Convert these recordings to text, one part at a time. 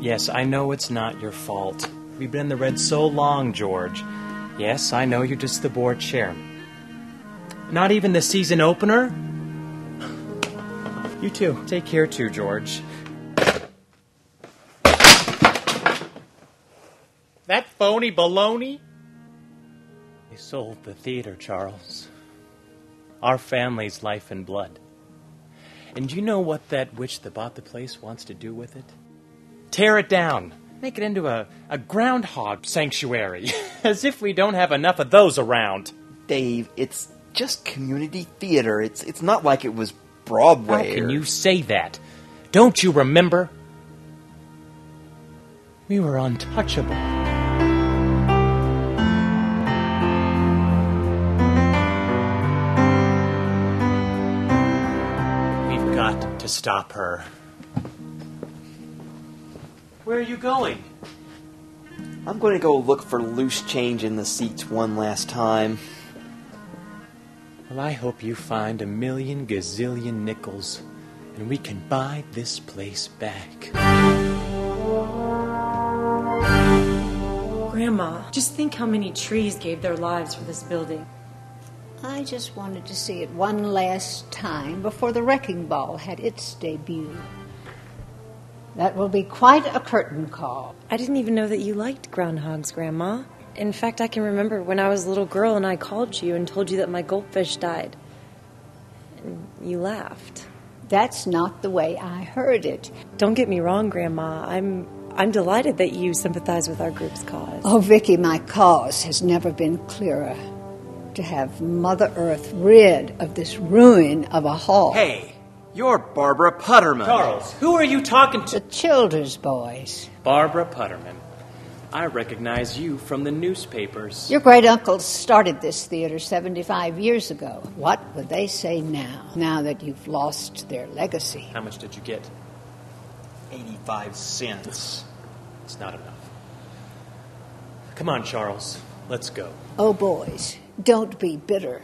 Yes, I know it's not your fault. We've been in the red so long, George. Yes, I know you're just the board chairman. Not even the season opener? You too. Take care too, George. That phony baloney? They sold the theater, Charles. Our family's life and blood. And you know what that witch that bought the place wants to do with it? Tear it down. Make it into a groundhog sanctuary. As if we don't have enough of those around. Dave, it's just community theater. It's not like it was Broadway. How can you say that? Don't you remember? We were untouchable. We've got to stop her. Where are you going? I'm going to go look for loose change in the seats one last time. Well, I hope you find 1,000,000 gazillion nickels, and we can buy this place back. Grandma, just think how many trees gave their lives for this building. I just wanted to see it one last time before the wrecking ball had its debut. That will be quite a curtain call. I didn't even know that you liked groundhogs, Grandma. In fact, I can remember when I was a little girl and I called you and told you that my goldfish died. And you laughed. That's not the way I heard it. Don't get me wrong, Grandma. I'm delighted that you sympathize with our group's cause. Oh, Vicky, my cause has never been clearer. To have Mother Earth rid of this ruin of a hall. Hey, you're Barbara Putterman. Charles, who are you talking to? The Childers boys. Barbara Putterman. I recognize you from the newspapers. Your great-uncles started this theater 75 years ago. What would they say now that you've lost their legacy? How much did you get? 85 cents. It's not enough. Come on, Charles. Let's go. Oh, boys, don't be bitter.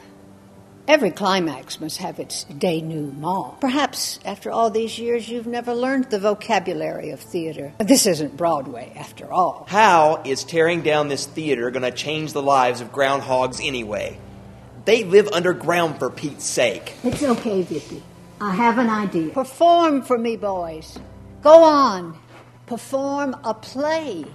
Every climax must have its denouement. Perhaps, after all these years, you've never learned the vocabulary of theater. This isn't Broadway, after all. How is tearing down this theater going to change the lives of groundhogs anyway? They live underground, for Pete's sake. It's okay, Vicky. I have an idea. Perform for me, boys. Go on. Perform a play.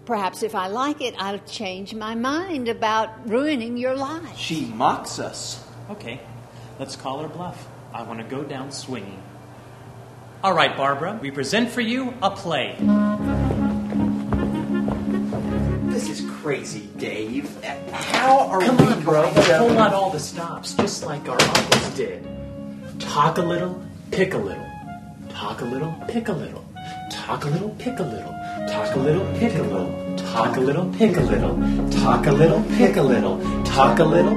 Perhaps if I like it, I'll change my mind about ruining your lives. She mocks us. Okay, let's call her bluff. I want to go down swinging. All right, Barbara, we present for you a play. This is crazy, Dave. How are Come we on, bro. going to... Pull out all the stops, just like our uncles did. Talk a little, pick a little. Talk a little, pick a little. Talk a little, pick a little. Talk a little, pick a little. Talk a little, pick a little. Talk a little, pick a little. Talk a little.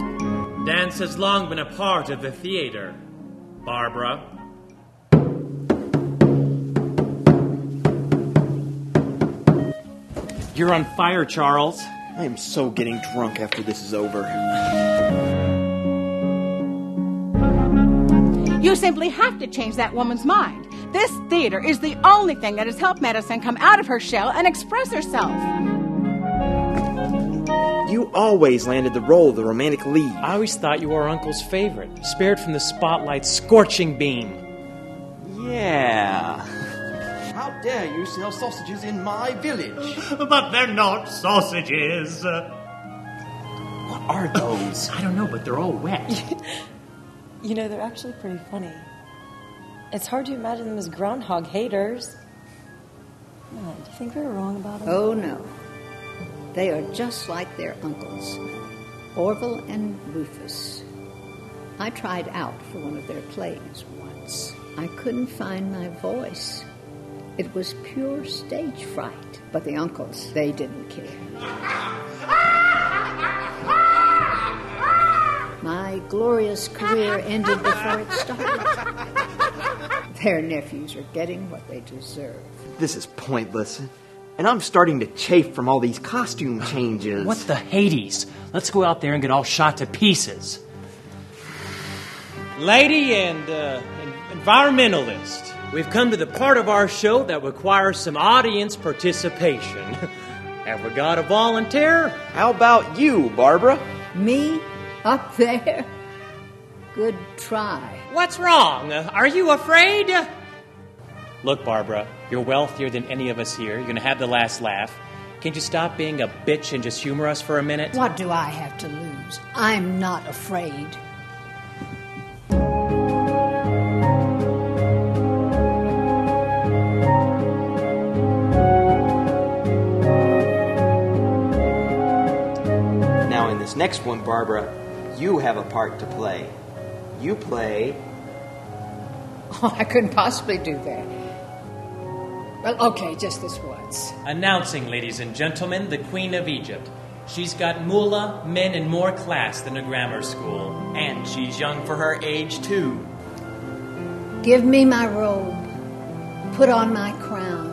Dance has long been a part of the theater, Barbara. You're on fire, Charles. I am so getting drunk after this is over. You simply have to change that woman's mind. This theater is the only thing that has helped Madison come out of her shell and express herself. You always landed the role of the romantic lead. I always thought you were our uncle's favorite, spared from the spotlight's scorching beam. Yeah. How dare you sell sausages in my village? But they're not sausages. What are those? I don't know, but they're all wet. You know, they're actually pretty funny. It's hard to imagine them as groundhog haters. Do you think we were wrong about them? Oh, no. They are just like their uncles, Orville and Rufus. I tried out for one of their plays once. I couldn't find my voice. It was pure stage fright. But the uncles, they didn't care. My glorious career ended before it started. Their nephews are getting what they deserve. This is pointless. And I'm starting to chafe from all these costume changes. What the Hades? Let's go out there and get all shot to pieces. Lady and environmentalist. we've come to the part of our show that requires some audience participation. Have we got a volunteer? How about you, Barbara? Me? Up there? Good try. What's wrong? Are you afraid? Look, Barbara, you're wealthier than any of us here. You're going to have the last laugh. Can't you stop being a bitch and just humor us for a minute? What do I have to lose? I'm not afraid. Now, in this next one, Barbara, you have a part to play. You play... Oh, I couldn't possibly do that. Well, okay, just this once. Announcing, ladies and gentlemen, the Queen of Egypt. She's got moolah, men, and more class than a grammar school. And she's young for her age, too. Give me my robe. Put on my crown.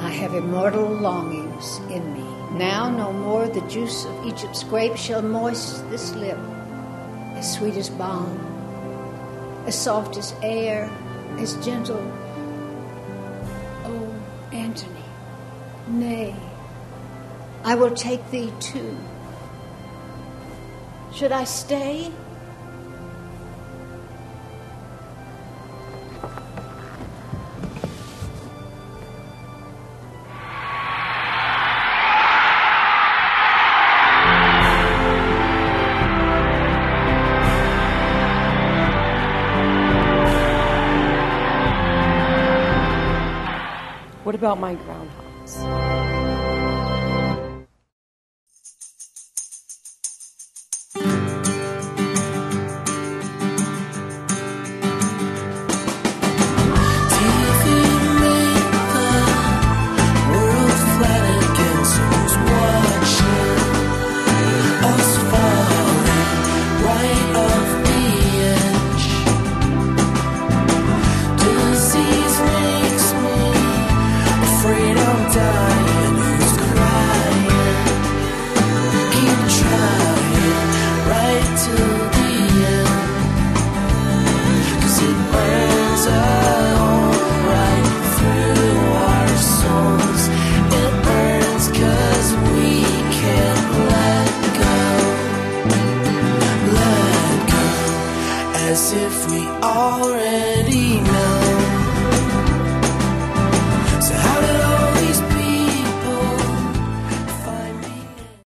I have immortal longings in me. Now no more the juice of Egypt's grape shall moist this lip, as sweet as balm, as soft as air, as gentle. Oh, Antony, nay, I will take thee too. Should I stay? What about my groundhogs?